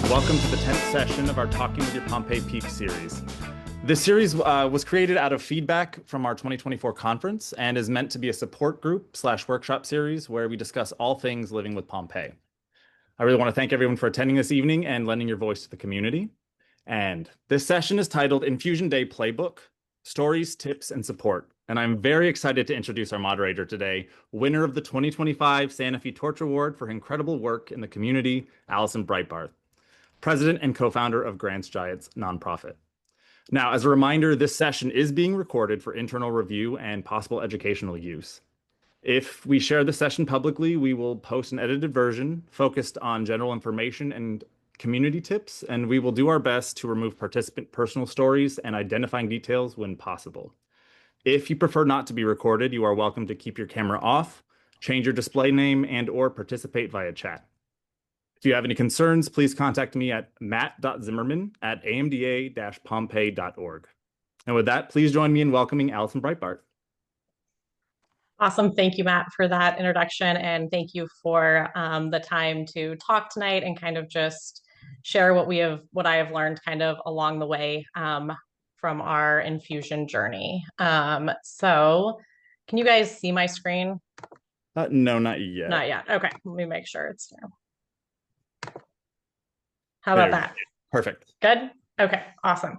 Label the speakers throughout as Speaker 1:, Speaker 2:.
Speaker 1: Welcome to the 10th session of our Talking with Your Pompe Peeps series. This series was created out of feedback from our 2024 conference and is meant to be a support group / workshop series where we discuss all things living with Pompe. I really want to thank everyone for attending this evening and lending your voice to the community. And this session is titled Infusion Day Playbook, Stories, Tips, and Support. And I'm very excited to introduce our moderator today, winner of the 2025 Santa Fe Torch Award for her incredible work in the community, Alison Breitbarth, president and co-founder of Grants Giants nonprofit. Now, as a reminder, this session is being recorded for internal review and possible educational use. If we share the session publicly, we will post an edited version focused on general information and community tips, and we will do our best to remove participant personal stories and identifying details when possible. If you prefer not to be recorded, you are welcome to keep your camera off, change your display name, and/or participate via chat. If you have any concerns, please contact me at matt.zimmerman@amda-pompe.org. And with that, please join me in welcoming Alison Breitbarth.
Speaker 2: Awesome. Thank you, Matt, for that introduction. And thank you for the time to talk tonight and kind of just share what I have learned kind of along the way from our infusion journey. So can you guys see my screen?
Speaker 1: No, not yet.
Speaker 2: Not yet. Okay. Let me make sure it's there. How about that?
Speaker 1: Perfect.
Speaker 2: Good. Okay. Awesome.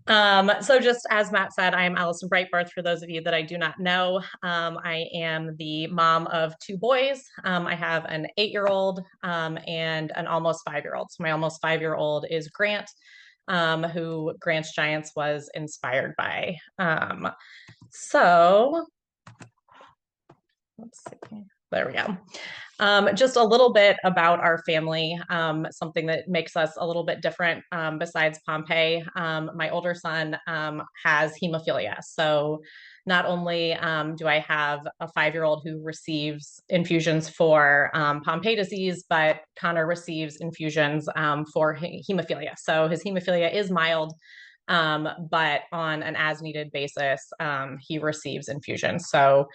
Speaker 2: So just as Matt said, I am Alison Breitbarth. For those of you that I do not know, I am the mom of two boys. I have an 8-year-old and an almost 5-year-old. So my almost 5-year-old is Grant, who Grants Giants was inspired by. So let's see. There we go. Just a little bit about our family, something that makes us a little bit different besides Pompe. My older son has hemophilia. So not only do I have a 5-year-old who receives infusions for Pompe disease, but Connor receives infusions for hemophilia. So his hemophilia is mild, but on an as-needed basis, he receives infusions. So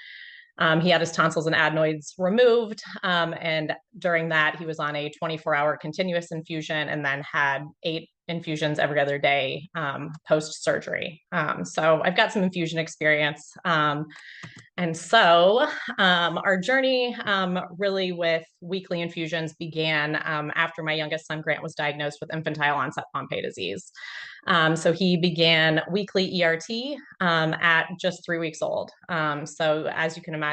Speaker 2: he had his tonsils and adenoids removed, and during that, he was on a 24-hour continuous infusion and then had 8 infusions every other day post-surgery. So I've got some infusion experience. And so our journey really with weekly infusions began after my youngest son, Grant, was diagnosed with infantile onset Pompe disease. So he began weekly ERT at just 3 weeks old. So as you can imagine,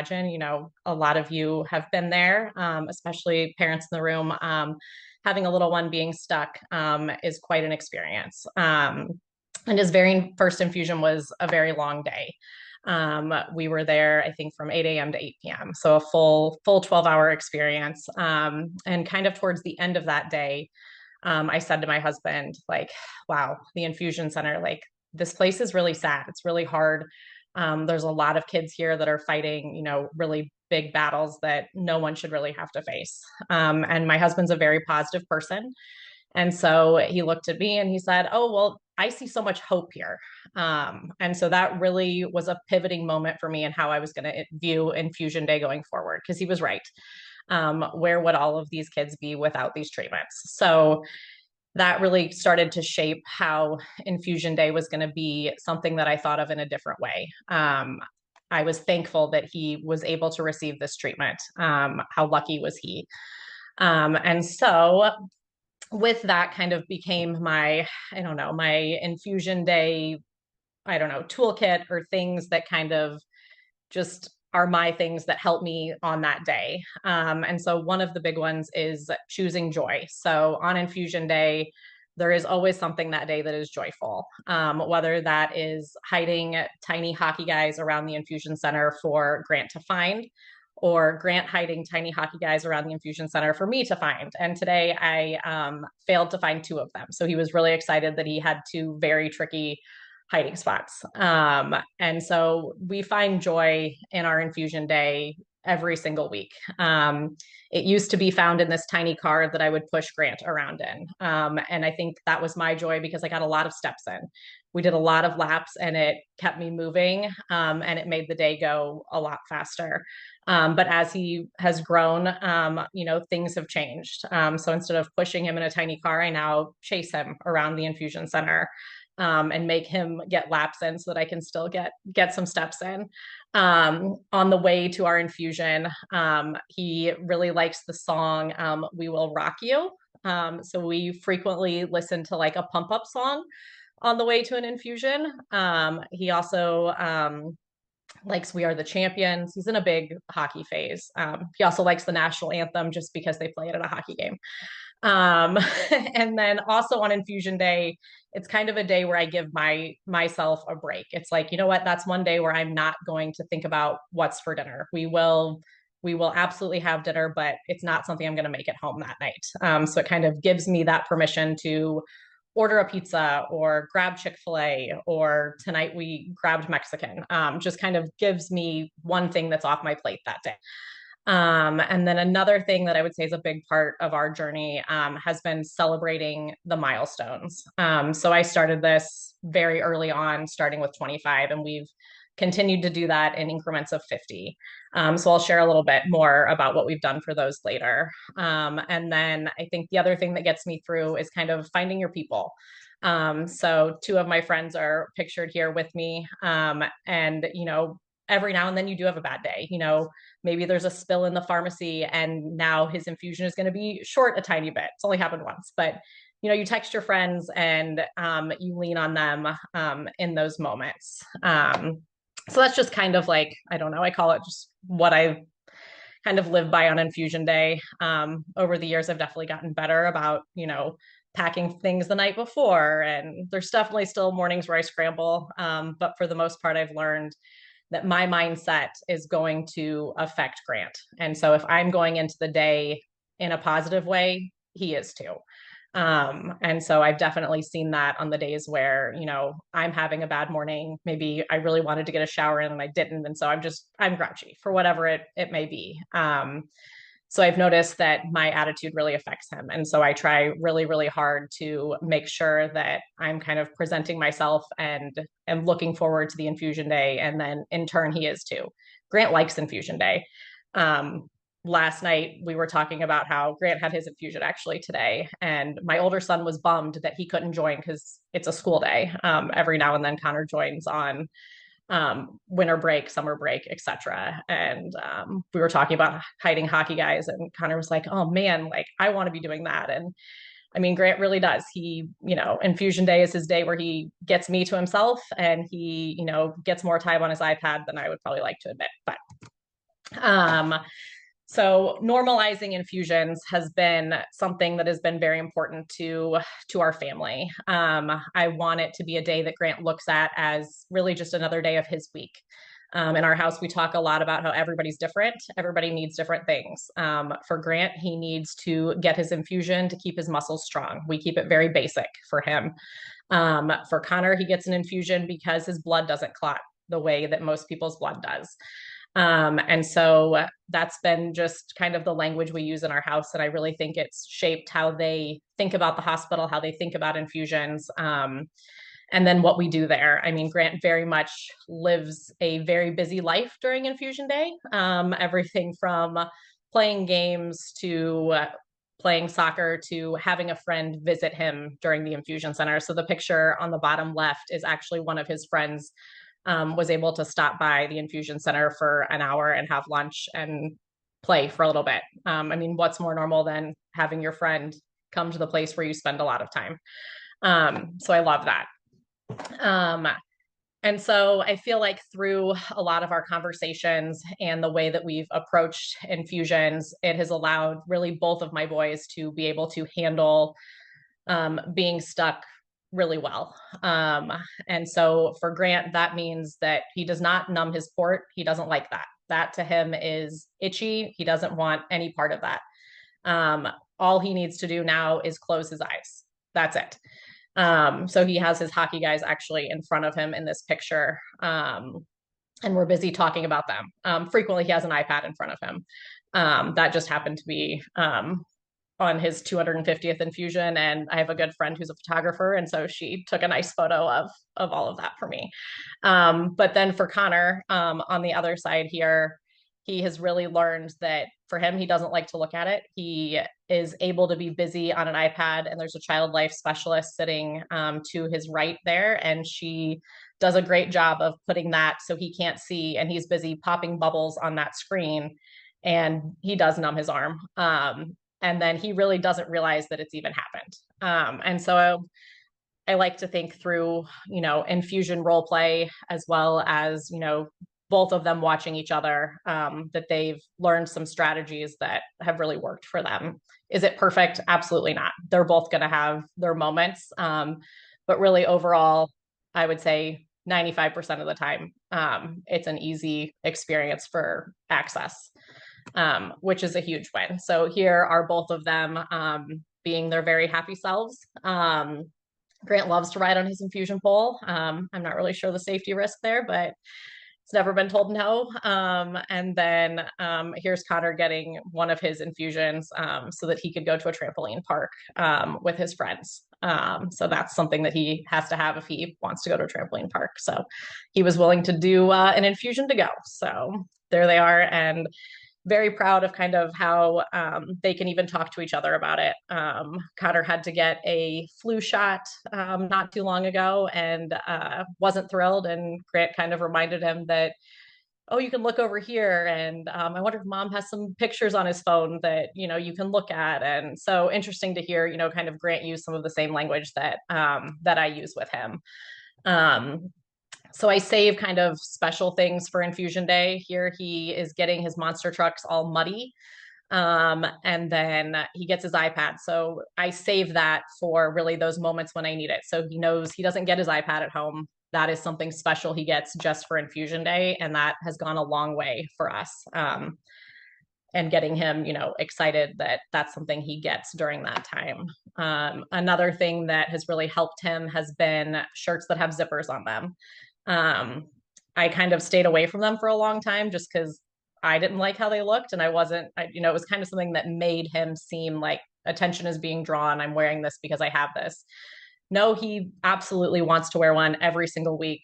Speaker 2: a lot of you have been there, especially parents in the room. Having a little one being stuck is quite an experience. And his very first infusion was a very long day. We were there, I think, from 8 a.m. to 8 p.m. So a full 12-hour experience. And kind of towards the end of that day, I said to my husband, wow, the infusion center, this place is really sad. It's really hard. There's a lot of kids here that are fighting, really big battles that no one should really have to face. And my husband's a very positive person. And so he looked at me and he said, oh, well, I see so much hope here. And so that really was a pivoting moment for me in how I was going to view Infusion Day going forward, because he was right. Where would all of these kids be without these treatments? So that really started to shape how Infusion Day was going to be something that I thought of in a different way. I was thankful that he was able to receive this treatment. How lucky was he? And so with that kind of became my Infusion Day, toolkit, or things that kind of just are my things that help me on that day. And so one of the big ones is choosing joy. So on Infusion Day, there is always something that day that is joyful, whether that is hiding tiny hockey guys around the infusion center for Grant to find, or Grant hiding tiny hockey guys around the infusion center for me to find. And today I failed to find 2 of them. So he was really excited that he had 2 very tricky hiding spots. And so we find joy in our Infusion Day every single week. It used to be found in this tiny car that I would push Grant around in. And I think that was my joy because I got a lot of steps in. we did a lot of laps and it kept me moving, and it made the day go a lot faster. But as he has grown, things have changed. So instead of pushing him in a tiny car, I now chase him around the infusion center, and make him get laps in so that I can still get some steps in. On the way to our infusion, he really likes the song "We Will Rock You." So we frequently listen to like a pump up song on the way to an infusion. He also likes "We Are the Champions." He's in a big hockey phase. He also likes the national anthem just because they play it at a hockey game. Um, and then also on infusion day, it's kind of a day where I give myself a break. It's like, you know what, that's one day where I'm not going to think about what's for dinner. We will absolutely have dinner, but it's not something I'm going to make at home that night. So it kind of gives me that permission to order a pizza or grab Chick-fil-A, or tonight we grabbed Mexican. Just kind of gives me one thing that's off my plate that day. And then another thing that I would say is a big part of our journey has been celebrating the milestones. So I started this very early on, starting with 25, and we've continued to do that in increments of 50. So I'll share a little bit more about what we've done for those later. And then I think the other thing that gets me through is kind of finding your people. So two of my friends are pictured here with me. And, every now and then you do have a bad day. Maybe there's a spill in the pharmacy and now his infusion is going to be short a tiny bit. It's only happened once, but you text your friends and you lean on them in those moments. So that's just kind of like, I don't know, I call it just what I kind of live by on infusion day. Over the years, I've definitely gotten better about, packing things the night before. And there's definitely still mornings where I scramble. But for the most part, I've learned that my mindset is going to affect Grant. And so if I'm going into the day in a positive way, he is too. And so I've definitely seen that on the days where, I'm having a bad morning. Maybe I really wanted to get a shower in and I didn't. And so I'm grouchy for whatever it may be. So I've noticed that my attitude really affects him. And so I try really, really hard to make sure that I'm kind of presenting myself and am looking forward to the infusion day. And then in turn, he is too. Grant likes infusion day. Last night we were talking about how Grant had his infusion actually today, and my older son was bummed that he couldn't join because it's a school day. Every now and then Connor joins on winter break, summer break, etc. And we were talking about hiding hockey guys, and Connor was like, "Oh man, like I want to be doing that." And I mean, Grant really does. He, infusion day is his day where he gets me to himself, and he, gets more time on his iPad than I would probably like to admit. But um, so normalizing infusions has been something that has been very important to our family. I want it to be a day that Grant looks at as really just another day of his week. In our house, we talk a lot about how everybody's different. Everybody needs different things. For Grant, he needs to get his infusion to keep his muscles strong. We keep it very basic for him. For Connor, he gets an infusion because his blood doesn't clot the way that most people's blood does. And so that's been just kind of the language we use in our house. And I really think it's shaped how they think about the hospital, how they think about infusions, and then what we do there. I mean, Grant very much lives a very busy life during infusion day. Everything from playing games to playing soccer to having a friend visit him during the infusion center. So the picture on the bottom left is actually one of his friends was able to stop by the infusion center for an hour and have lunch and play for a little bit. I mean, what's more normal than having your friend come to the place where you spend a lot of time? So I love that. And so I feel like through a lot of our conversations and the way that we've approached infusions, it has allowed really both of my boys to be able to handle being stuck really well. And so for Grant, that means that he does not numb his port. He doesn't like that. That to him is itchy. He doesn't want any part of that. All he needs to do now is close his eyes. That's it. So he has his hockey guys actually in front of him in this picture. And we're busy talking about them. Frequently he has an iPad in front of him. That just happened to be on his 250th infusion, and I have a good friend who's a photographer, and so she took a nice photo of all of that for me. But then for Connor, on the other side here, he has really learned that for him, he doesn't like to look at it. He is able to be busy on an iPad, and there's a child life specialist sitting to his right there, and she does a great job of putting that so he can't see, and he's busy popping bubbles on that screen, and he does numb his arm. And then he really doesn't realize that it's even happened. And so I like to think through, infusion role play as well as, both of them watching each other, that they've learned some strategies that have really worked for them. Is it perfect? Absolutely not. They're both going to have their moments. But really overall, I would say 95% of the time, it's an easy experience for access, which is a huge win. So here are both of them being their very happy selves. Grant loves to ride on his infusion pole. I'm not really sure the safety risk there, but it's never been told no. And then here's Connor getting one of his infusions so that he could go to a trampoline park with his friends. So that's something that he has to have if he wants to go to a trampoline park. So he was willing to do an infusion to go. So there they are. And very proud of kind of how they can even talk to each other about it. Connor had to get a flu shot not too long ago and wasn't thrilled. And Grant kind of reminded him that, oh, you can look over here. And I wonder if mom has some pictures on his phone that, you can look at. And so interesting to hear, kind of Grant use some of the same language that that I use with him. So I save kind of special things for infusion day. Here he is getting his monster trucks all muddy. And then he gets his iPad. So I save that for really those moments when I need it. So he knows he doesn't get his iPad at home. That is something special he gets just for infusion day. And that has gone a long way for us. And getting him, excited that that's something he gets during that time. Another thing that has really helped him has been shirts that have zippers on them. I kind of stayed away from them for a long time just because I didn't like how they looked, and it was kind of something that made him seem like attention is being drawn. I'm wearing this because I have this. No, he absolutely wants to wear one every single week.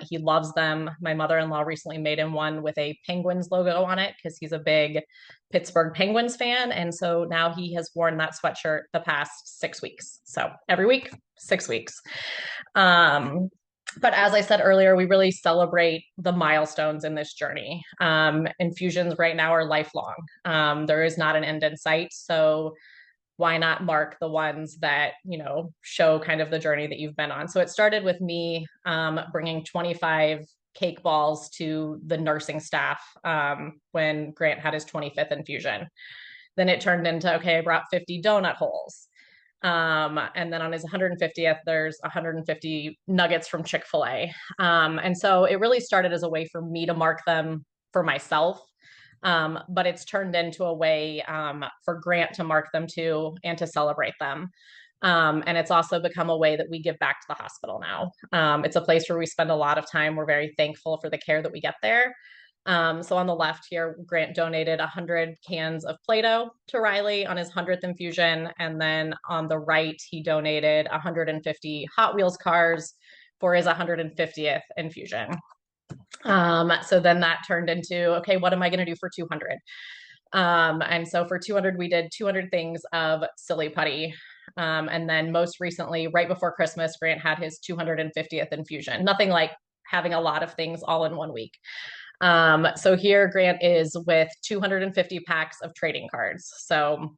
Speaker 2: He loves them. My mother-in-law recently made him one with a Penguins logo on it because he's a big Pittsburgh Penguins fan. And so now he has worn that sweatshirt the past 6 weeks. So every week, 6 weeks. But as I said earlier, we really celebrate the milestones in this journey. Infusions right now are lifelong. There is not an end in sight. So why not mark the ones that, show kind of the journey that you've been on? So it started with me bringing 25 cake balls to the nursing staff when Grant had his 25th infusion. Then it turned into, okay, I brought 50 donut holes. And then on his 150th, there's 150 nuggets from Chick-fil-A. And so it really started as a way for me to mark them for myself. But it's turned into a way for Grant to mark them too and to celebrate them. And it's also become a way that we give back to the hospital now. It's a place where we spend a lot of time. We're very thankful for the care that we get there. So on the left here, Grant donated 100 cans of Play-Doh to Riley on his 100th infusion. And then on the right, he donated 150 Hot Wheels cars for his 150th infusion. So then that turned into, okay, what am I going to do for 200? And so for 200, we did 200 things of silly putty. And then most recently, right before Christmas, Grant had his 250th infusion. Nothing like having a lot of things all in 1 week. So here Grant is with 250 packs of trading cards. So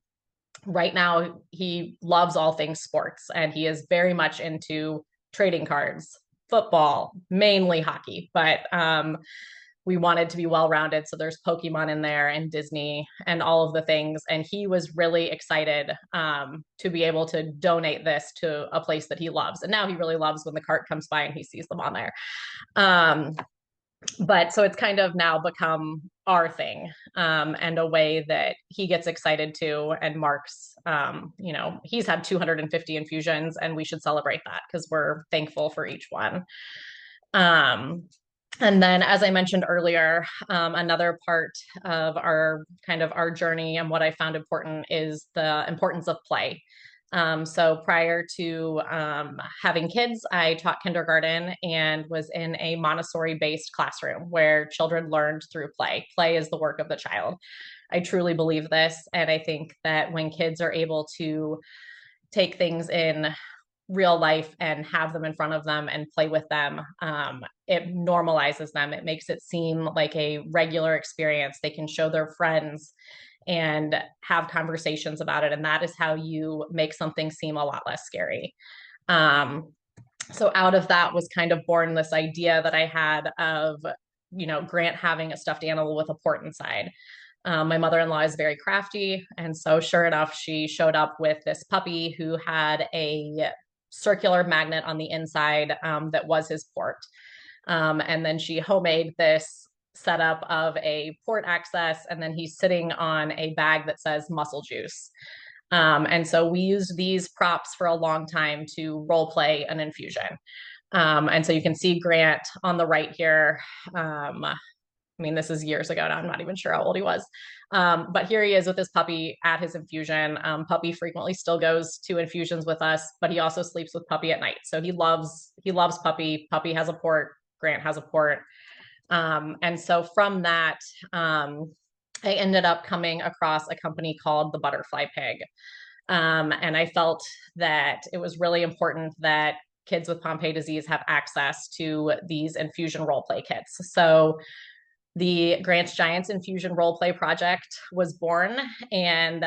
Speaker 2: right now he loves all things sports, and he is very much into trading cards, football, mainly hockey, but we wanted to be well-rounded. So there's Pokemon in there and Disney and all of the things. And he was really excited to be able to donate this to a place that he loves. And now he really loves when the cart comes by and he sees them on there. But so it's kind of now become our thing, and a way that he gets excited too, and marks, he's had 250 infusions, and we should celebrate that because we're thankful for each one. And then, as I mentioned earlier, another part of our journey and what I found important is the importance of play. So prior to having kids, I taught kindergarten and was in a Montessori-based classroom where children learned through play. Play is the work of the child. I truly believe this, and I think that when kids are able to take things in real life and have them in front of them and play with them, it normalizes them. It makes it seem like a regular experience. They can show their friends and have conversations about it. And that is how you make something seem a lot less scary. So out of that was kind of born this idea that I had of, Grant having a stuffed animal with a port inside. My mother-in-law is very crafty. And so sure enough, she showed up with this puppy who had a circular magnet on the inside that was his port. And then she homemade this setup of a port access, and then he's sitting on a bag that says muscle juice. And so we used these props for a long time to role play an infusion. And so you can see Grant on the right here. I mean, this is years ago now. I'm not even sure how old he was. But here he is with his puppy at his infusion. Puppy frequently still goes to infusions with us, but he also sleeps with Puppy at night. So he loves Puppy. Puppy has a port. Grant has a port. And so from that, I ended up coming across a company called the Butterfly Pig. And I felt that it was really important that kids with Pompe disease have access to these infusion role play kits. So the Grant's Giants Infusion Role Play Project was born, and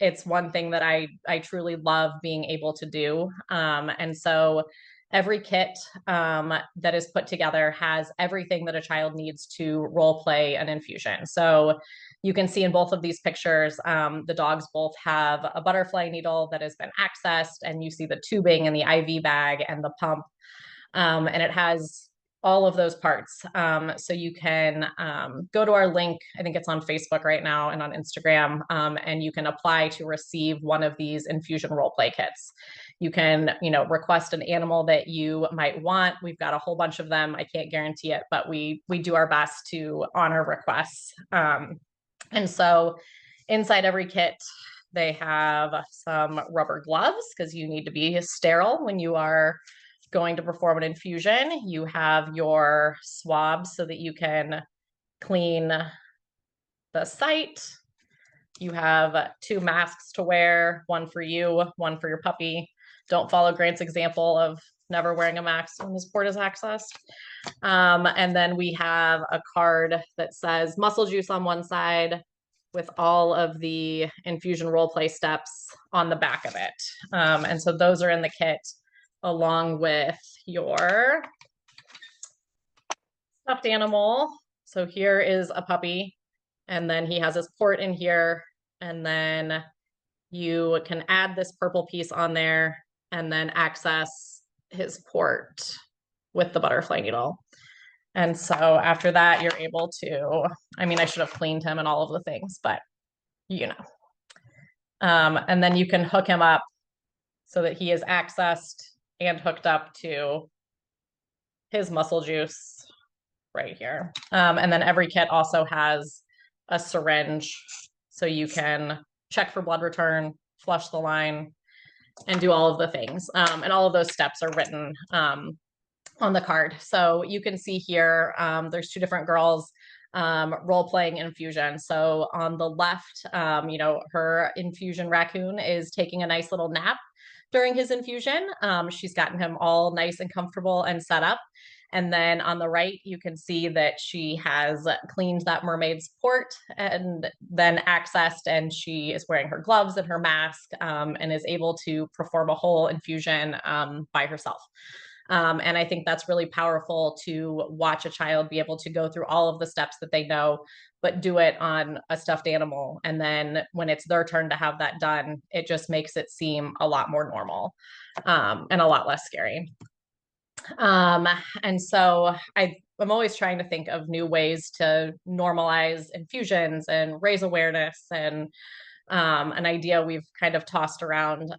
Speaker 2: it's one thing that I truly love being able to do. And so every kit that is put together has everything that a child needs to role play an infusion. So you can see in both of these pictures, the dogs both have a butterfly needle that has been accessed, and you see the tubing and the IV bag and the pump. And it has all of those parts. So you can go to our link. I think it's on Facebook right now and on Instagram, and you can apply to receive one of these infusion role play kits. You can, request an animal that you might want. We've got a whole bunch of them. I can't guarantee it, but we do our best to honor requests. And so inside every kit, they have some rubber gloves because you need to be sterile when you are going to perform an infusion. You have your swabs so that you can clean the site. You have 2 masks to wear, one for you, one for your puppy. Don't follow Grant's example of never wearing a mask when this port is accessed. And then we have a card that says muscle juice on one side with all of the infusion role play steps on the back of it. And so those are in the kit along with your stuffed animal. So here is a puppy, and then he has his port in here, and then you can add this purple piece on there and then access his port with the butterfly needle. And so after that, you're able to, I should have cleaned him and all of the things, but and then you can hook him up so that he is accessed and hooked up to his muscle juice right here. And then every kit also has a syringe so you can check for blood return, flush the line, and do all of the things. And all of those steps are written on the card. So you can see here, there's 2 different girls role playing infusion. So on the left, her infusion raccoon is taking a nice little nap during his infusion. She's gotten him all nice and comfortable and set up. And then on the right, you can see that she has cleaned that mermaid's port and then accessed, and she is wearing her gloves and her mask and is able to perform a whole infusion by herself. And I think that's really powerful to watch a child be able to go through all of the steps that they know, but do it on a stuffed animal. And then when it's their turn to have that done, it just makes it seem a lot more normal and a lot less scary. And so I'm always trying to think of new ways to normalize infusions and raise awareness. And an idea we've kind of tossed around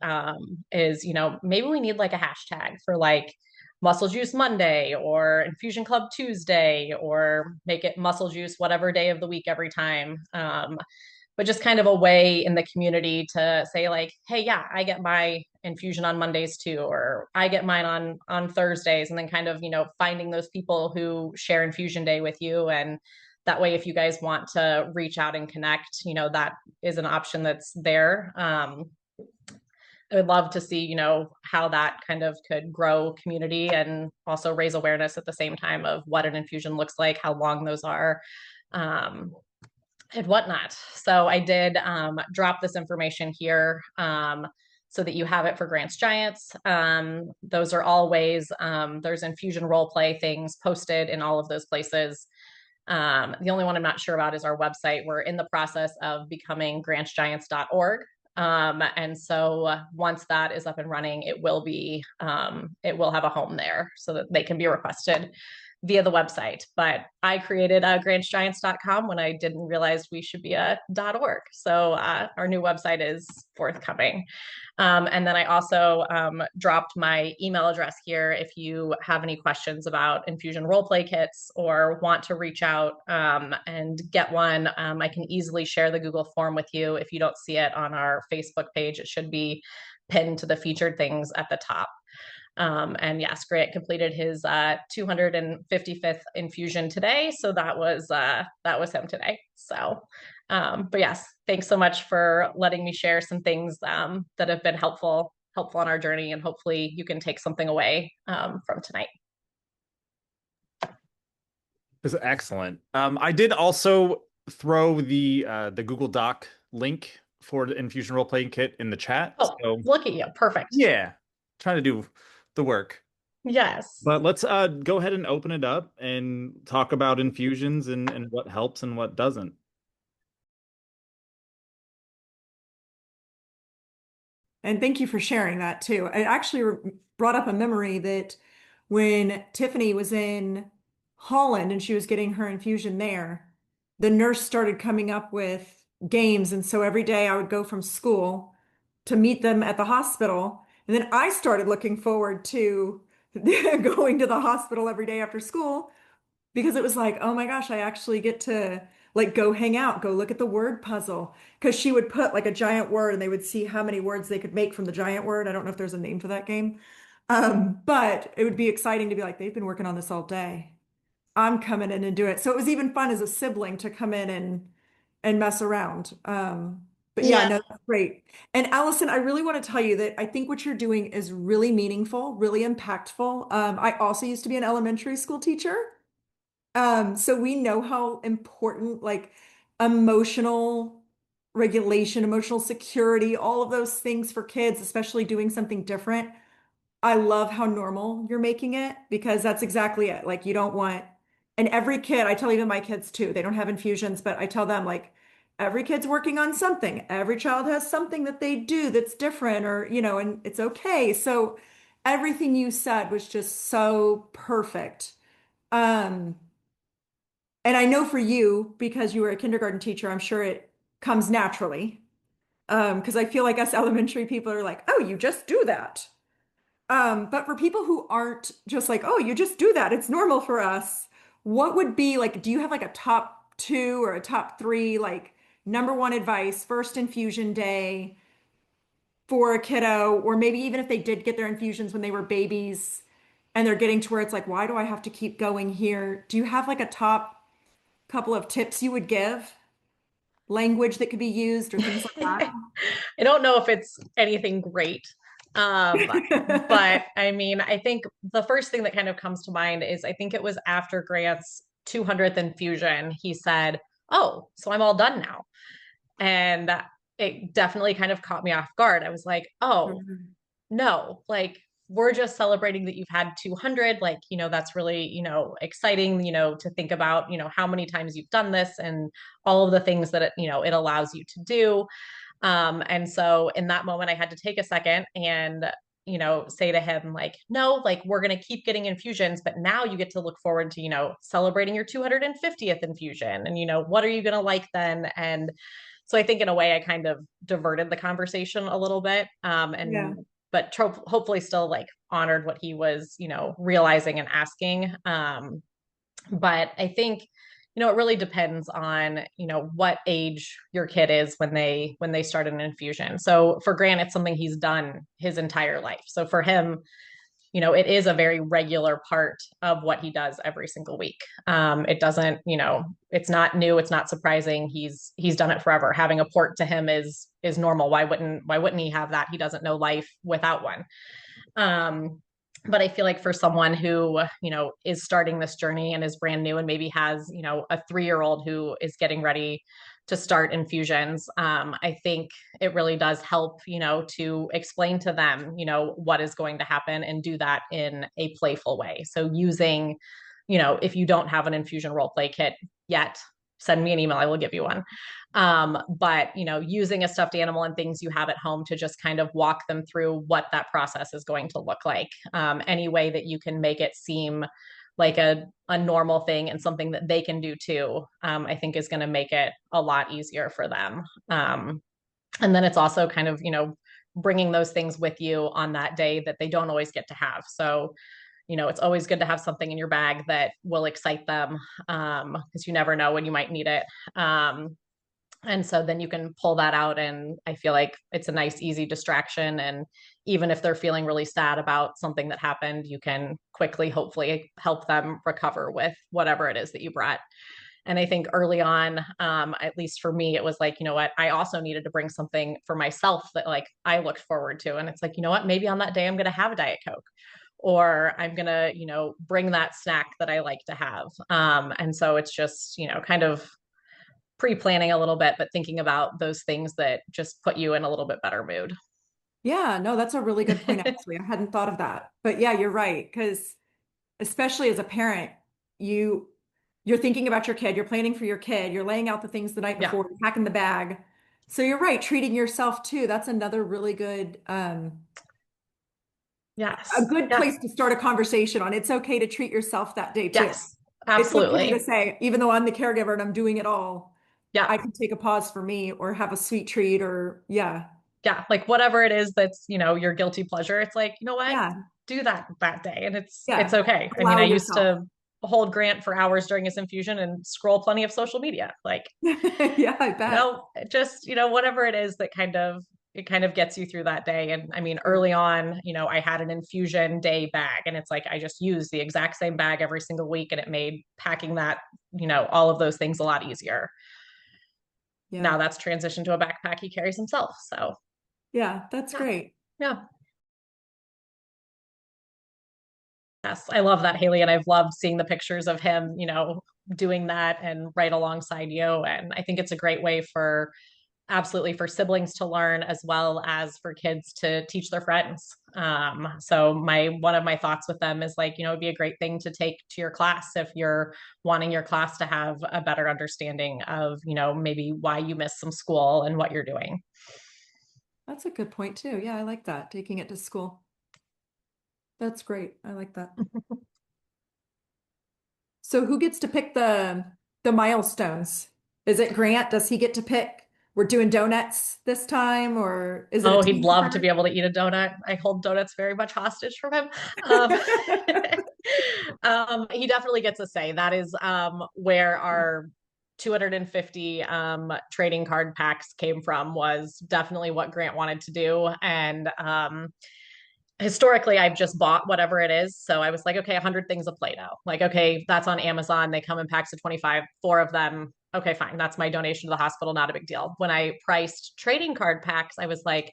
Speaker 2: is, maybe we need like a hashtag for like Muscle Juice Monday or Infusion Club Tuesday, or make it Muscle Juice whatever day of the week every time. But just kind of a way in the community to say like, hey, yeah, I get my infusion on Mondays too, or I get mine on Thursdays, and then kind of, finding those people who share infusion day with you. And that way, if you guys want to reach out and connect, that is an option that's there. I would love to see, how that kind of could grow community and also raise awareness at the same time of what an infusion looks like, how long those are, and whatnot. So I did drop this information here so that you have it for Grants Giants. Those are all ways. There's infusion role play things posted in all of those places. The only one I'm not sure about is our website. We're in the process of becoming grantsgiants.org. And so once that is up and running, it will have a home there so that they can be requested via the website. But I created grantsgiants.com when I didn't realize we should be a .org. So our new website is forthcoming. And then I also dropped my email address here if you have any questions about infusion role play kits or want to reach out and get one. I can easily share the Google form with you. If you don't see it on our Facebook page, it should be pinned to the featured things at the top. And yes, Grant completed his 255th infusion today. So that was him today. So, but yes, thanks so much for letting me share some things that have been helpful on our journey, and hopefully you can take something away from tonight.
Speaker 1: This is excellent. I did also throw the Google Doc link for the Infusion Role Playing Kit in the chat.
Speaker 2: Oh, so, look at you. Perfect.
Speaker 1: Yeah. Trying to do the work.
Speaker 2: Yes.
Speaker 1: But let's go ahead and open it up and talk about infusions and what helps and what doesn't.
Speaker 3: And thank you for sharing that too. It actually brought up a memory that when Tiffany was in Holland and she was getting her infusion there, the nurse started coming up with games. And so every day I would go from school to meet them at the hospital. And then I started looking forward to going to the hospital every day after school because it was like, oh my gosh, I actually get to like go hang out, go look at the word puzzle. Because she would put like a giant word and they would see how many words they could make from the giant word. I don't know if there's a name for that game. But it would be exciting to be like, they've been working on this all day. I'm coming in and do it. So it was even fun as a sibling to come in and mess around. But yeah, no, that's great. And Allison, I really want to tell you that I think what you're doing is really meaningful, really impactful. I also used to be an elementary school teacher. So we know how important like emotional regulation, emotional security, all of those things for kids, especially doing something different. I love how normal you're making it because that's exactly it. Like you don't want, and every kid, I tell even my kids too, they don't have infusions, but I tell them like every kid's working on something. Every child has something that they do that's different or, and it's okay. So everything you said was just so perfect. Um, and I know for you, because you were a kindergarten teacher, I'm sure it comes naturally. Because I feel like us elementary people are like, oh, you just do that. But for people who aren't just like, oh, you just do that, it's normal for us. What would be like, do you have like a top two or a top three, like number one advice, first infusion day for a kiddo, or maybe even if they did get their infusions when they were babies and they're getting to where it's like, why do I have to keep going here? Do you have like a top couple of tips you would give? Language that could be used or things like that?
Speaker 2: I don't know if it's anything great. But I mean, I think the first thing that kind of comes to mind is I think it was after Grant's 200th infusion, he said, oh, so I'm all done now. And it definitely kind of caught me off guard. I was like, oh, no, like we're just celebrating that you've had 200. Like, that's really, exciting, to think about, how many times you've done this and all of the things that it allows you to do. And so in that moment, I had to take a second and, say to him, like, no, like we're going to keep getting infusions, but now you get to look forward to, celebrating your 250th infusion. And, what are you going to like then? And so I think in a way I kind of diverted the conversation a little bit. But hopefully still like honored what he was, realizing and asking. But I think, it really depends on, what age your kid is when they start an infusion. So for Grant, it's something he's done his entire life. So for him, it is a very regular part of what he does every single week. It doesn't, it's not new. It's not surprising. He's done it forever. Having a port to him is normal. Why wouldn't he have that? He doesn't know life without one. But I feel like for someone who, is starting this journey and is brand new and maybe has, a 3-year-old who is getting ready to start infusions, I think it really does help, to explain to them, what is going to happen and do that in a playful way. So using, if you don't have an infusion role play kit yet, send me an email. I will give you one. But using a stuffed animal and things you have at home to just kind of walk them through what that process is going to look like. Any way that you can make it seem like a normal thing and something that they can do too, I think is going to make it a lot easier for them. And then it's also kind of, bringing those things with you on that day that they don't always get to have. So it's always good to have something in your bag that will excite them, because you never know when you might need it. And so then you can pull that out, and I feel like it's a nice, easy distraction. And even if they're feeling really sad about something that happened, you can quickly, hopefully, help them recover with whatever it is that you brought. And I think early on, at least for me, it was like, I also needed to bring something for myself that like I looked forward to. And it's like, maybe on that day I'm going to have a Diet Coke, or I'm going to, bring that snack that I like to have. And so it's just, kind of pre-planning a little bit, but thinking about those things that just put you in a little bit better mood.
Speaker 3: Yeah, no, that's a really good point, actually. I hadn't thought of that. But yeah, you're right. Because especially as a parent, you're thinking about your kid, you're planning for your kid, you're laying out the things the night
Speaker 2: Yeah.
Speaker 3: before, you're packing the bag. So you're right, treating yourself too. That's another really good a
Speaker 2: Yes.
Speaker 3: good
Speaker 2: Yeah.
Speaker 3: place to start a conversation on. It's okay to treat yourself that day too.
Speaker 2: Yes.
Speaker 3: It's okay to
Speaker 2: Absolutely.
Speaker 3: say, even though I'm the caregiver and I'm doing it all,
Speaker 2: Yeah.
Speaker 3: I can take a pause for me or have a sweet treat or yeah.
Speaker 2: Yeah. Like whatever it is that's, your guilty pleasure, it's like, what?
Speaker 3: Yeah.
Speaker 2: Do that day. And it's
Speaker 3: Yeah.
Speaker 2: okay. I mean,
Speaker 3: Allow
Speaker 2: I used
Speaker 3: yourself.
Speaker 2: to hold Grant for hours during his infusion and scroll plenty of social media. Like,
Speaker 3: Yeah, I bet.
Speaker 2: just, whatever it is that it kind of gets you through that day. And I mean,
Speaker 3: Sure.
Speaker 2: early on, I had an infusion day bag, and it's like I just used the exact same bag every single week, and it made packing that, all of those things a lot easier.
Speaker 3: Yeah.
Speaker 2: Now that's transitioned to a backpack he carries himself. So
Speaker 3: Yeah, that's
Speaker 2: yeah.
Speaker 3: great.
Speaker 2: Yeah. Yes, I love that, Haley. And I've loved seeing the pictures of him, doing that and right alongside you. And I think it's a great way for absolutely for siblings to learn as well as for kids to teach their friends. So one of my thoughts with them is like, it'd be a great thing to take to your class if you're wanting your class to have a better understanding of, maybe why you missed some school and what you're doing.
Speaker 3: That's a good point too. Yeah, I like that. Taking it to school. That's great. I like that. So who gets to pick the milestones? Is it Grant? Does he get to pick? We're doing donuts this time, or is it a
Speaker 2: Oh, he'd
Speaker 3: team
Speaker 2: love to
Speaker 3: effort?
Speaker 2: be able to eat a donut. I hold donuts very much hostage from him. Um, he definitely gets a say. That is where our 250 trading card packs came from, was definitely what Grant wanted to do. And historically, I've just bought whatever it is. So I was like, okay, 100 things of Play-Doh. Like, okay, that's on Amazon. They come in packs of 25, 4 of them. Okay, fine. That's my donation to the hospital. Not a big deal. When I priced trading card packs, I was like,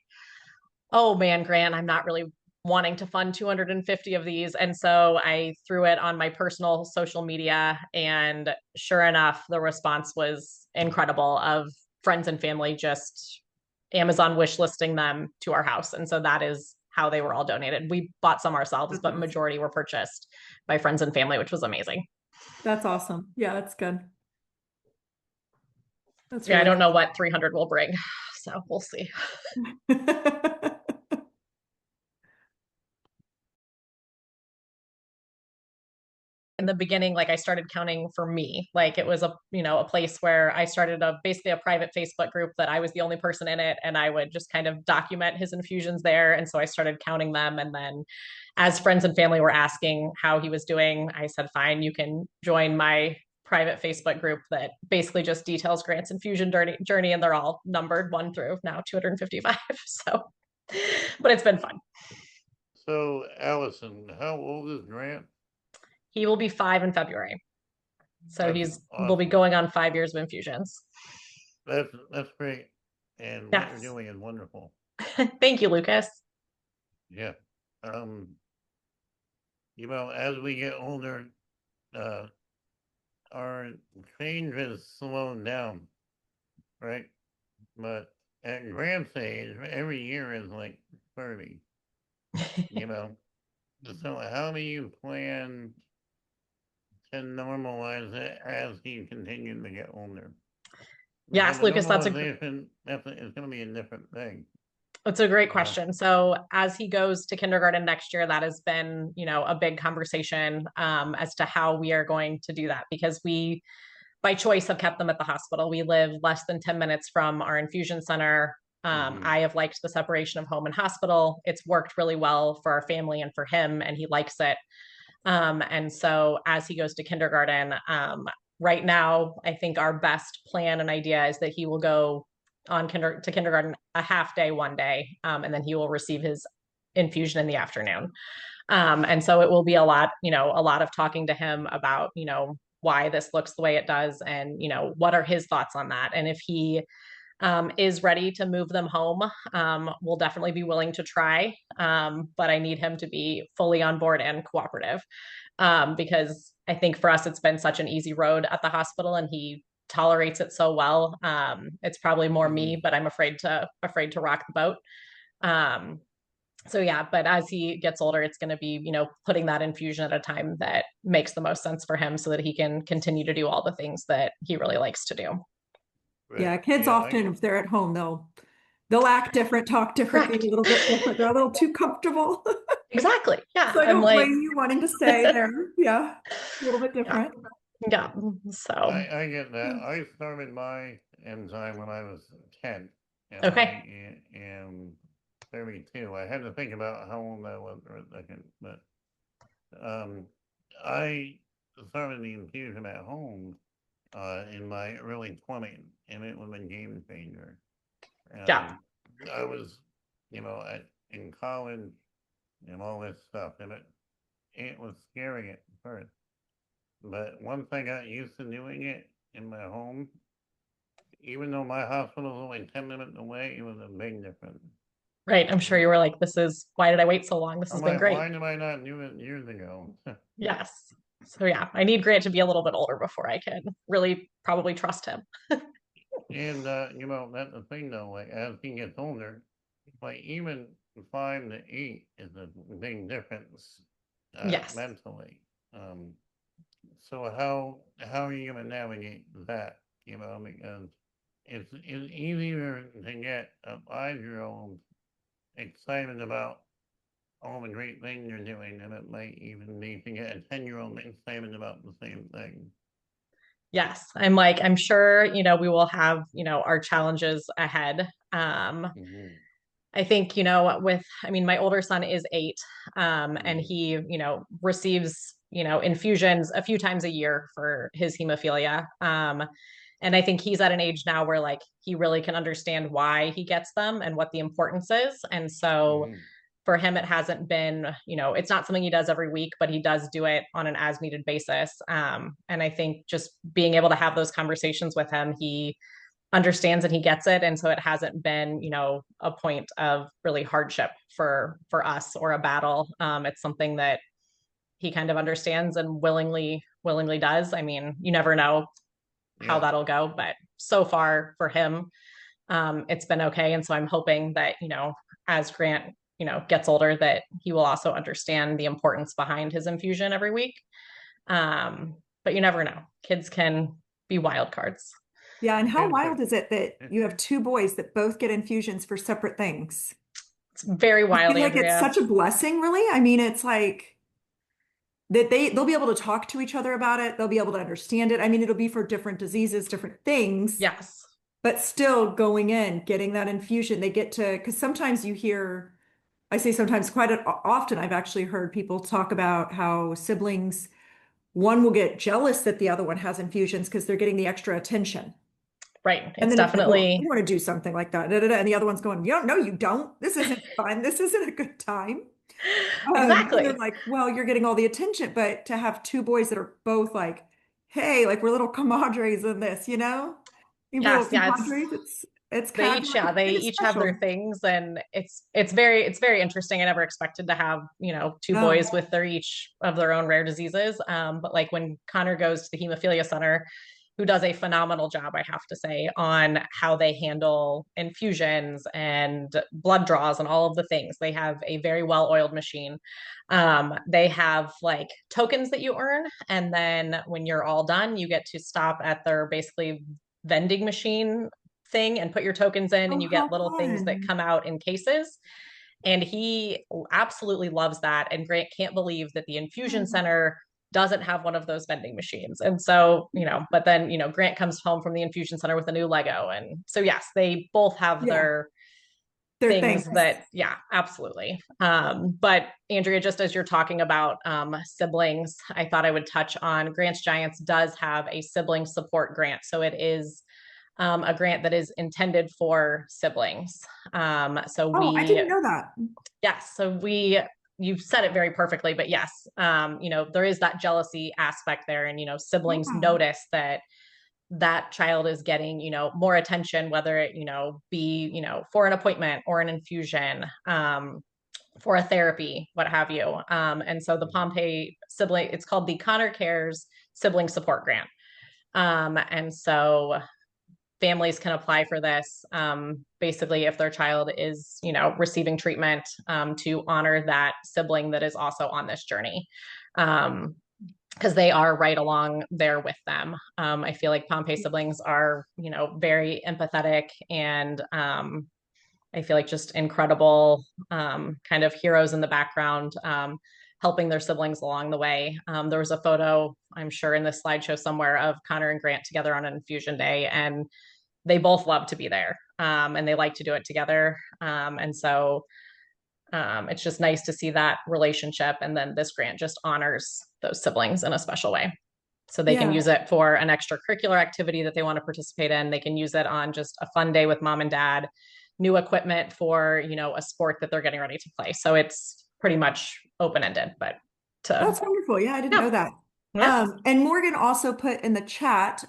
Speaker 2: oh man, Grant, I'm not really wanting to fund 250 of these. And so I threw it on my personal social media. And sure enough, the response was incredible, of friends and family just Amazon wish listing them to our house. And so that is how they were all donated. We bought some ourselves,
Speaker 3: That's
Speaker 2: but
Speaker 3: awesome.
Speaker 2: majority were purchased by friends and family, which was amazing.
Speaker 3: That's awesome. Yeah, that's good. That's
Speaker 2: Yeah, I
Speaker 3: really
Speaker 2: don't know what 300 will bring. So we'll see.
Speaker 3: good.
Speaker 2: in the beginning, like I started counting for me. Like it was a place where I started basically a private Facebook group that I was the only person in it, and I would just kind of document his infusions there. And so I started counting them. And then as friends and family were asking how he was doing, I said, fine, you can join my private Facebook group that basically just details Grant's infusion journey, and they're all numbered 1 through now 255. So, but it's been fun.
Speaker 4: So, Allison, how old is Grant?
Speaker 2: He will be 5 in February. So
Speaker 4: That's
Speaker 2: will be
Speaker 4: awesome.
Speaker 2: going on 5 years of infusions.
Speaker 4: That's great. And what you're doing is wonderful.
Speaker 2: Thank you, Lucas.
Speaker 4: Yeah. As we get older, our change is slowing down, right? But at Grant's age, every year is like 30, So how do you plan to normalize it as he continues to get older?
Speaker 2: Yes, Lucas,
Speaker 4: it's going to be a different thing.
Speaker 2: It's a great question. So as he goes to kindergarten next year, that has been, a big conversation as to how we are going to do that, because we, by choice, have kept them at the hospital. We live less than 10 minutes from our infusion center. I have liked the separation of home and hospital. It's worked really well for our family and for him, and he likes it. And so as he goes to kindergarten, right now, I think our best plan and idea is that he will go to kindergarten a half day one day, and then he will receive his infusion in the afternoon. And so it will be a lot of talking to him about, why this looks the way it does, and, what are his thoughts on that. And if he is ready to move them home, we'll definitely be willing to try. But I need him to be fully on board and cooperative, because I think for us, it's been such an easy road at the hospital, and he tolerates it so well. It's probably more me, but I'm afraid to rock the boat. So yeah, but as he gets older, it's going to be, putting that infusion at a time that makes the most sense for him, so that he can continue to do all the things that he really likes to do.
Speaker 4: Right.
Speaker 3: Yeah, kids often, if they're at home, they'll act different, talk differently, a little bit different. They're a little too comfortable.
Speaker 2: Exactly. Yeah.
Speaker 3: So I don't blame you wanting to stay there. Yeah, a little bit different.
Speaker 2: Yeah. So
Speaker 4: I get that. I started my enzyme when I was 10. And
Speaker 2: okay.
Speaker 4: I am 32. I had to think about how old I was for a second, but I started the infusion at home in my early 20s, and it was a game changer.
Speaker 2: Yeah.
Speaker 4: I was, in college and all this stuff, and it was scary at first. But once I got used to doing it in my home, even though my hospital was only 10 minutes away, it was a big difference.
Speaker 2: Right. I'm sure you were like, why did I wait so long? This has been great.
Speaker 4: Why did I not do it years ago?
Speaker 2: Yes. So yeah, I need Grant to be a little bit older before I can really probably trust him.
Speaker 4: And, that's the thing though, like as he gets older, like even 5 to 8 is a big difference
Speaker 2: yes.
Speaker 4: mentally. So how are you going to navigate that? Because it's easier to get a 5-year-old excited about all the great things you're doing than it might even be to get a 10-year-old excited about the same thing.
Speaker 2: Yes, I'm sure, we will have, our challenges ahead. I think, my older son is 8, and he, receives, infusions a few times a year for his hemophilia. And I think he's at an age now where like he really can understand why he gets them and what the importance is. And so for him, it hasn't been, it's not something he does every week, but he does do it on an as needed basis. And I think just being able to have those conversations with him, he understands and he gets it. And so it hasn't been, a point of really hardship for us or a battle. It's something that he kind of understands and willingly does. I mean, you never know how that'll go, but so far for him, it's been okay. And so I'm hoping that, as Grant, gets older, that he will also understand the importance behind his infusion every week. But you never know. Kids can be wild cards.
Speaker 3: Yeah. And how wild is it that you have 2 boys that both get infusions for separate things?
Speaker 2: It's very wild.
Speaker 3: I feel like it's such a blessing, really. I mean, it's like, that they'll be able to talk to each other about it. They'll be able to understand it. I mean, it'll be for different diseases, different things.
Speaker 2: Yes.
Speaker 3: But still going in, getting that infusion, they get to, because sometimes you hear, I say sometimes quite often, I've actually heard people talk about how siblings, one will get jealous that the other one has infusions because they're getting the extra attention.
Speaker 2: Right.
Speaker 3: And
Speaker 2: It's
Speaker 3: then it's like, well,
Speaker 2: definitely,
Speaker 3: you want to do something like that. Da, da, da. And the other one's going, you don't know, you don't. This isn't fun. This isn't a good time. And they're
Speaker 2: exactly.
Speaker 3: like, well, you're getting all the attention, but to have two boys that are both like, hey, like we're little compadres in this, you know? You little
Speaker 2: Yes. Yeah.
Speaker 3: compadres, it's
Speaker 2: They
Speaker 3: kind of
Speaker 2: each,
Speaker 3: like,
Speaker 2: yeah, they
Speaker 3: it's
Speaker 2: each have their
Speaker 3: special.
Speaker 2: things, and it's very interesting. I never expected to have, two
Speaker 3: No.
Speaker 2: boys with their each of their own rare diseases. But like when Connor goes to the hemophilia center, who does a phenomenal job, I have to say, on how they handle infusions and blood draws and all of the things. They have a very well-oiled machine. They have like tokens that you earn, and then when you're all done, you get to stop at their basically vending machine thing and put your tokens in, and
Speaker 3: Oh,
Speaker 2: you get
Speaker 3: how
Speaker 2: little things that
Speaker 3: fun.
Speaker 2: come out in cases. And he absolutely loves that. And Grant can't believe that the infusion
Speaker 3: Oh,
Speaker 2: center doesn't have one of those vending machines. And so, but then, Grant comes home from the infusion center with a new Lego. And so, yes, they both have
Speaker 3: yeah,
Speaker 2: their
Speaker 3: their
Speaker 2: things
Speaker 3: things.
Speaker 2: that, yeah, absolutely. But Andrea, just as you're talking about siblings, I thought I would touch on Grant's Giants does have a sibling support grant. So it is a grant that is intended for siblings. So
Speaker 3: Oh, I
Speaker 2: we,
Speaker 3: didn't know that.
Speaker 2: yes, so you've said it very perfectly, but yes, there is that jealousy aspect there, and siblings
Speaker 3: Yeah.
Speaker 2: notice that that child is getting, more attention, whether it, be, for an appointment or an infusion, for a therapy, what have you. And so the Pompe sibling, it's called the Connor Cares Sibling Support Grant. And so families can apply for this, basically if their child is receiving treatment, to honor that sibling that is also on this journey, because they are right along there with them. I feel like Pompe siblings are very empathetic, and I feel like just incredible, kind of heroes in the background, helping their siblings along the way. There was a photo, I'm sure, in this slideshow somewhere of Connor and Grant together on an infusion day, and they both love to be there, and they like to do it together. And so it's just nice to see that relationship. And then this grant just honors those siblings in a special way. So they can
Speaker 3: Yeah.
Speaker 2: use it for an extracurricular activity that they want to participate in. They can use it on just a fun day with mom and dad, new equipment for, a sport that they're getting ready to play. So it's pretty much open-ended, but
Speaker 3: That's wonderful. Yeah, I didn't know
Speaker 2: yeah.
Speaker 3: that.
Speaker 2: Yeah.
Speaker 3: And Morgan also put in the chat,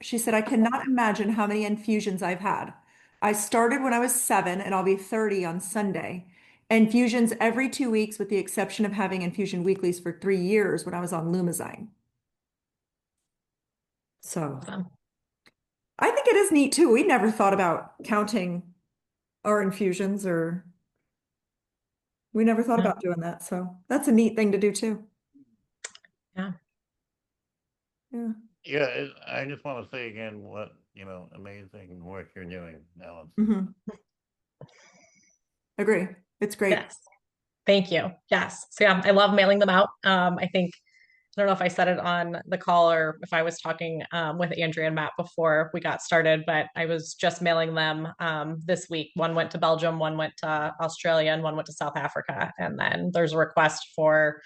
Speaker 3: she said, I cannot imagine how many infusions I've had. I started when I was 7 and I'll be 30 on Sunday. Infusions every 2 weeks, with the exception of having infusion weeklies for 3 years when I was on Lumazyme. So
Speaker 2: Awesome.
Speaker 3: I think it is neat too. We never thought about counting our infusions, or we never thought
Speaker 2: Yeah.
Speaker 3: about doing that. So that's a neat thing to do too.
Speaker 2: Yeah.
Speaker 3: Yeah.
Speaker 4: Yeah, I just want to say again what, amazing work you're doing, Alison.
Speaker 3: Mm-hmm. Agree. It's great.
Speaker 2: Yes. Thank you. Yes. So yeah, I love mailing them out. I think, I don't know if I said it on the call or if I was talking with Andrea and Matt before we got started, but I was just mailing them this week. One went to Belgium, one went to Australia, and one went to South Africa. And then there's a request for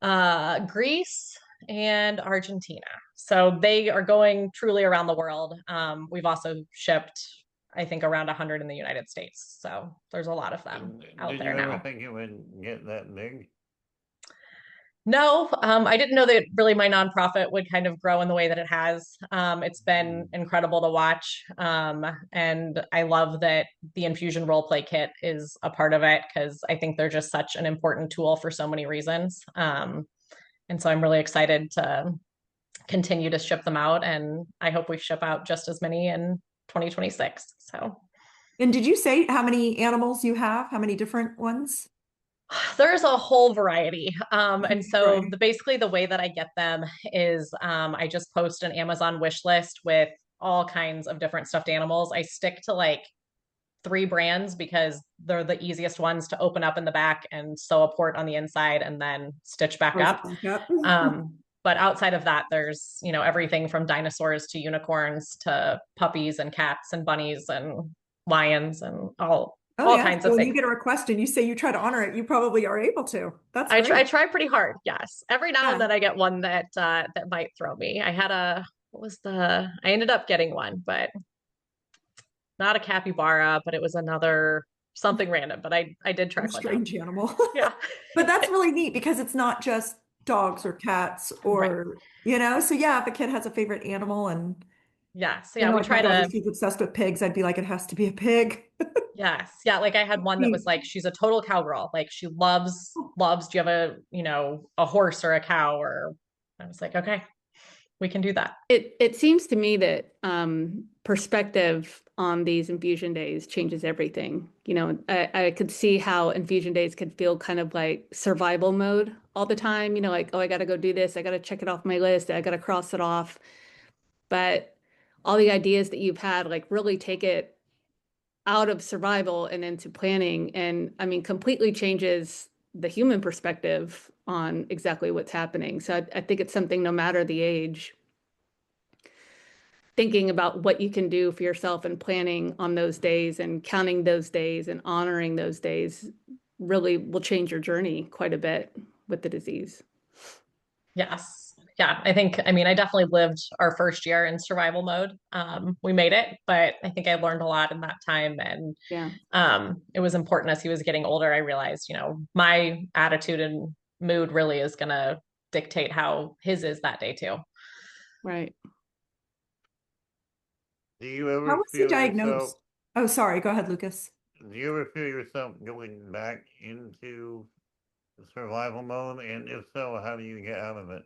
Speaker 2: Greece and Argentina. So they are going truly around the world. We've also shipped, I think, around 100 in the United States. So there's a lot of them out
Speaker 4: Did
Speaker 2: there
Speaker 4: you ever
Speaker 2: now.
Speaker 4: think it would get that big?
Speaker 2: No, I didn't know that really my nonprofit would kind of grow in the way that it has. It's been incredible to watch. And I love that the Infusion Role Play Kit is a part of it, because I think they're just such an important tool for so many reasons. And so I'm really excited to continue to ship them out. And I hope we ship out just as many in 2026. So
Speaker 3: And did you say how many animals you have? How many different ones?
Speaker 2: there's a whole variety. And so
Speaker 3: Right.
Speaker 2: basically the way that I get them is I just post an Amazon wish list with all kinds of different stuffed animals. I stick to like 3 brands because they're the easiest ones to open up in the back and sew a port on the inside and then stitch back up. But outside of that, there's, you know, everything from dinosaurs to unicorns to puppies and cats and bunnies and lions and all kinds of
Speaker 3: when
Speaker 2: things.
Speaker 3: you get a request and you say you try to honor it, you probably are able to. That's
Speaker 2: I
Speaker 3: great.
Speaker 2: try pretty hard. Yes. Every now and then I get one that that might throw me. I had I ended up getting one, but not a capybara, but it was another something random, but I did track one down.
Speaker 3: Strange animal.
Speaker 2: Yeah.
Speaker 3: But that's really neat because it's not just dogs or cats or,
Speaker 2: Right.
Speaker 3: you know, so yeah, if a kid has a favorite animal and
Speaker 2: Yes.
Speaker 3: you
Speaker 2: Yeah,
Speaker 3: know,
Speaker 2: we
Speaker 3: like my
Speaker 2: try
Speaker 3: daughter,
Speaker 2: to.
Speaker 3: she's obsessed with pigs. I'd be like, it has to be a pig.
Speaker 2: Yes. Yeah, like I had one that was like she's a total cowgirl. Like she loves do you have a, you know, a horse or a cow or I was like, okay, we can do that.
Speaker 5: It seems to me that perspective on these infusion days changes everything. You know, I could see how infusion days could feel kind of like survival mode all the time. You know, like, oh, I got to go do this. I got to check it off my list. I got to cross it off. But all the ideas that you've had, like really take it out of survival and into planning. And I mean, completely changes the human perspective on exactly what's happening. So I think it's something, no matter the age, thinking about what you can do for yourself and planning on those days and counting those days and honoring those days really will change your journey quite a bit with the disease.
Speaker 2: Yes. Yeah, I think, I mean, I definitely lived our first year in survival mode. We made it, but I think I learned a lot in that time. And
Speaker 5: Yeah.
Speaker 2: It was important as he was getting older. I realized, you know, my attitude and mood really is going to dictate how his is that day too.
Speaker 5: Right.
Speaker 4: Do you ever
Speaker 3: How was he
Speaker 4: feel
Speaker 3: diagnosed?
Speaker 4: yourself?
Speaker 3: Oh, sorry. Go ahead, Lucas.
Speaker 4: Do you ever feel yourself going back into survival mode? And if so, how do you get out of it?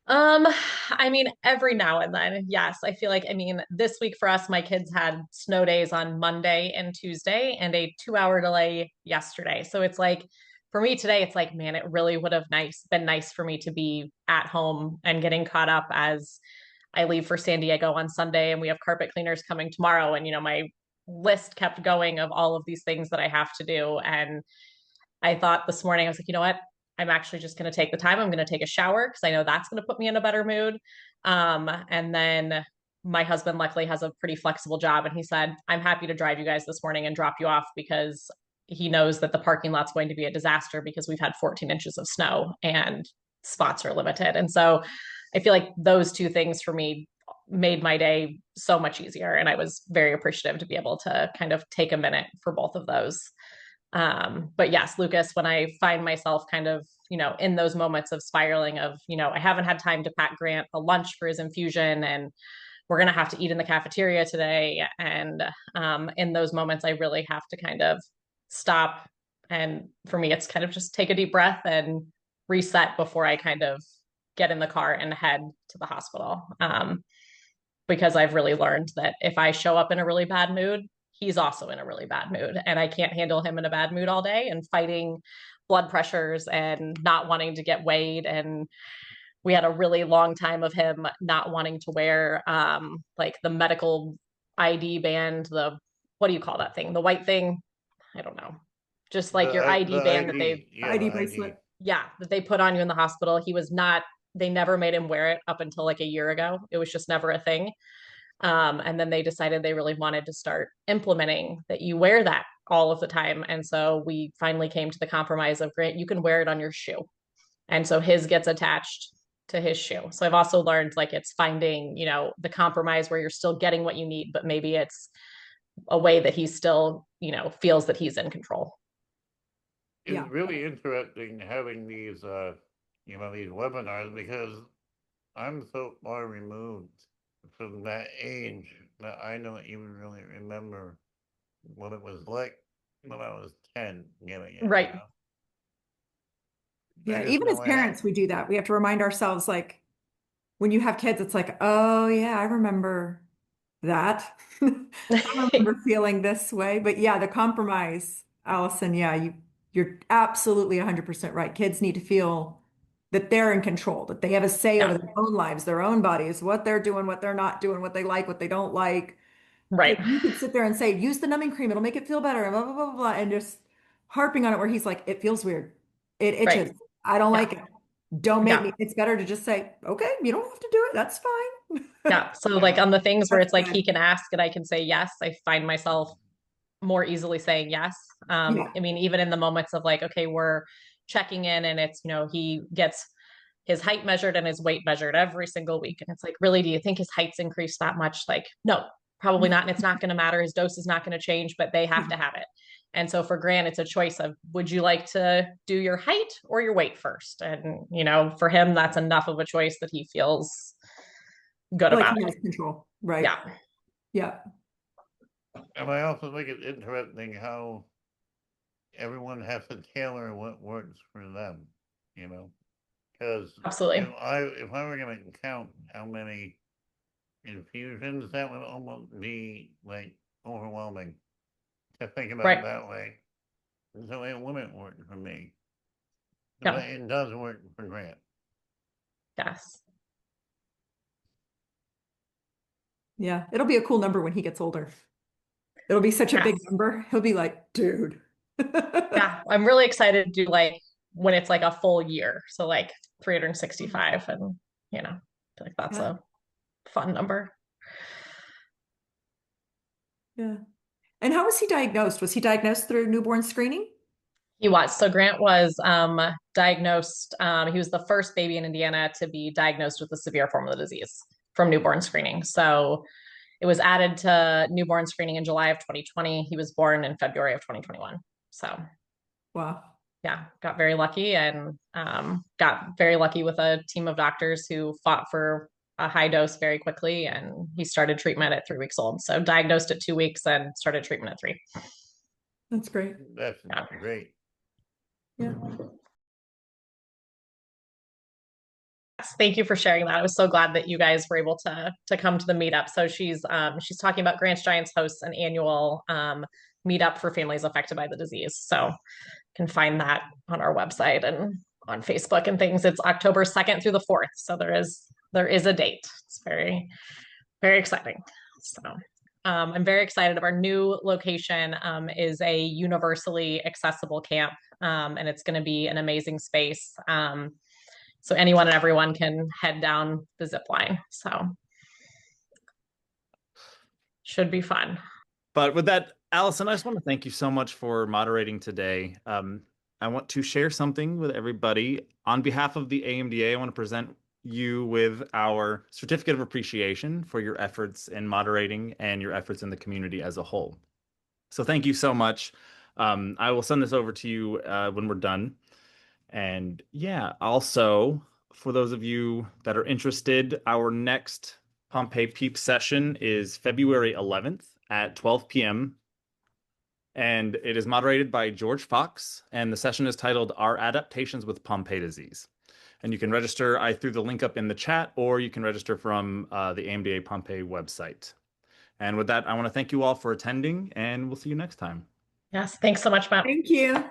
Speaker 2: Um, I mean, every now and then, yes. I feel like, I mean, this week for us, my kids had snow days on Monday and Tuesday and a 2-hour delay yesterday. So it's like, for me today, it's like, man, it really would have been nice for me to be at home and getting caught up as I leave for San Diego on Sunday and we have carpet cleaners coming tomorrow. And, you know, my list kept going of all of these things that I have to do. And I thought this morning, I was like, you know what? I'm actually just going to take the time. I'm going to take a shower because I know that's going to put me in a better mood. And then my husband luckily has a pretty flexible job. And he said, I'm happy to drive you guys this morning and drop you off because he knows that the parking lot's going to be a disaster because we've had 14 inches of snow and spots are limited. And so I feel like those two things for me made my day so much easier. And I was very appreciative to be able to kind of take a minute for both of those. But yes, Lucas, when I find myself kind of, you know, in those moments of spiraling of, you know, I haven't had time to pack Grant a lunch for his infusion and we're going to have to eat in the cafeteria today. And in those moments, I really have to kind of stop. And for me, it's kind of just take a deep breath and reset before I kind of get in the car and head to the hospital. Because I've really learned that if I show up in a really bad mood, he's also in a really bad mood and I can't handle him in a bad mood all day and fighting blood pressures and not wanting to get weighed. And we had a really long time of him not wanting to wear like the medical ID band, the, what do you call that thing? The white thing? I don't know. Just like your ID band that they,
Speaker 3: ID bracelet.
Speaker 2: yeah, that they put on you in the hospital. He was not, they never made him wear it up until like a year ago. It was just never a thing. And then they decided they really wanted to start implementing that you wear that all of the time. And so we finally came to the compromise of Grant, you can wear it on your shoe. And so his gets attached to his shoe. So I've also learned like it's finding, you know, the compromise where you're still getting what you need, but maybe it's a way that he still, you know, feels that he's in control.
Speaker 4: It's really interesting having these, you know, these webinars because I'm so far removed from that age that I don't even really remember what it was like when I was 10 getting it.
Speaker 2: Right.
Speaker 4: You know?
Speaker 3: Yeah, even as parents, we do that. We have to remind ourselves, like, when you have kids, it's like, oh, yeah, I remember that. I remember feeling this way. But yeah, the compromise, Allison, yeah, you're absolutely 100% right. Kids need to feel that they're in control, that they have a say over their own lives, their own bodies, what they're doing, what they're not doing, what they like, what they don't like.
Speaker 2: Right.
Speaker 3: You could sit there and say, use the numbing cream, it'll make it feel better, blah, blah, blah, blah, blah, and just harping on it where he's like, it feels weird. It itches.
Speaker 2: Right.
Speaker 3: I don't
Speaker 2: Yeah.
Speaker 3: like it. Don't make
Speaker 2: Yeah.
Speaker 3: me. It's better to just say, okay, you don't have to do it. That's fine.
Speaker 2: Yeah. So like on the things where
Speaker 3: That's
Speaker 2: it's like
Speaker 3: good.
Speaker 2: he can ask and I can say yes, I find myself more easily saying yes.
Speaker 3: Yeah.
Speaker 2: I mean, even in the moments of like, okay, we're checking in and it's, he gets his height measured and his weight measured every single week. And it's like, really, do you think his height's increased that much? Like, no, probably not. And it's not going to matter. His dose is not going to change, but they have to have it. And so for Grant, it's a choice of, would you like to do your height or your weight first? And, for him, that's enough of a choice that he feels good
Speaker 3: Like
Speaker 2: about
Speaker 3: he
Speaker 2: it.
Speaker 3: has control. Right.
Speaker 2: Yeah.
Speaker 3: Yeah.
Speaker 4: And I also think it's interesting how everyone has to tailor what works for them, because
Speaker 2: Absolutely.
Speaker 4: if I were going to count how many infusions, that would almost be like overwhelming to think about
Speaker 2: Right.
Speaker 4: that way. So it wouldn't work for me.
Speaker 2: No.
Speaker 4: But it does work for Grant.
Speaker 2: Yes.
Speaker 3: Yeah. It'll be a cool number when he gets older. It'll be such a big number. He'll be like, dude.
Speaker 2: Yeah. I'm really excited to do like when it's like a full year. So like 365 and, I feel like that's
Speaker 3: Yeah.
Speaker 2: a fun number.
Speaker 3: Yeah. And how was he diagnosed? Was he diagnosed through newborn screening?
Speaker 2: He was. So Grant was diagnosed. He was the first baby in Indiana to be diagnosed with a severe form of the disease from newborn screening. So it was added to newborn screening in July of 2020. He was born in February of 2021. So
Speaker 3: Wow.
Speaker 2: yeah, got very lucky and got very lucky with a team of doctors who fought for a high dose very quickly. And he started treatment at 3 weeks old. So diagnosed at 2 weeks and started treatment at 3.
Speaker 3: That's great.
Speaker 4: That's great.
Speaker 3: Yeah.
Speaker 2: Thank you for sharing that. I was so glad that you guys were able to come to the meetup. So she's talking about Grant's Giants hosts an annual meetup for families affected by the disease. So you can find that on our website and on Facebook and things. It's October 2nd through the 4th. So there is a date. It's very, very exciting. So I'm very excited. Our new location is a universally accessible camp, and it's going to be an amazing space. So anyone and everyone can head down the zip line. So should be fun.
Speaker 1: But with that, Alison, I just want to thank you so much for moderating today. I want to share something with everybody. On behalf of the AMDA, I want to present you with our certificate of appreciation for your efforts in moderating and your efforts in the community as a whole. So thank you so much. I will send this over to you when we're done. And yeah, also, for those of you that are interested, our next Pompe Peeps session is February 11th at 12 p.m. And it is moderated by George Fox. And the session is titled Our Adaptations with Pompe Disease. And you can register. I threw the link up in the chat, or you can register from the AMDA Pompe website. And with that, I want to thank you all for attending, and we'll see you next time.
Speaker 2: Yes, thanks so much, Matt.
Speaker 3: Thank you.